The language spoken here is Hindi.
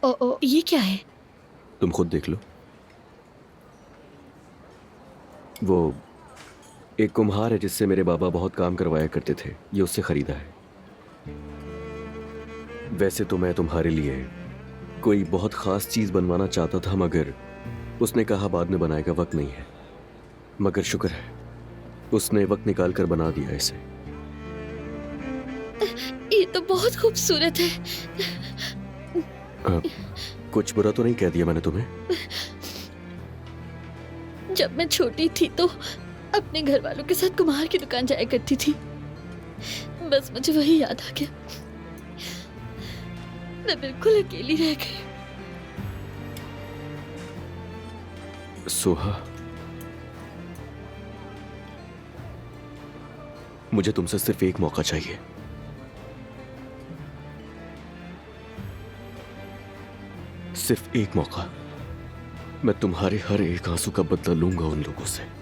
ओ, ये क्या है? तुम खुद देख लो। वो एक कुम्हार है जिससे मेरे बाबा बहुत काम करवाया करते थे, ये उससे खरीदा है। वैसे तो मैं तुम्हारे लिए कोई बहुत खास चीज बनवाना चाहता था, मगर उसने कहा बाद में बनाएगा, वक्त नहीं है। मगर शुक्र है उसने वक्त निकाल कर बना दिया इसे। ये तो बहुत खूबसूरत है। अ, कुछ बुरा तो नहीं कह दिया मैंने तुम्हें? जब मैं छोटी थी तो अपने घर वालों के साथ कुम्हार की दुकान जाया करती थी। बस मुझे वही याद आ गया। मैं बिल्कुल अकेली रह गई। सोहा, मुझे तुमसे सिर्फ एक मौका चाहिए। सिर्फ एक मौका। मैं तुम्हारे हर एक आंसू का बदला लूंगा उन लोगों से।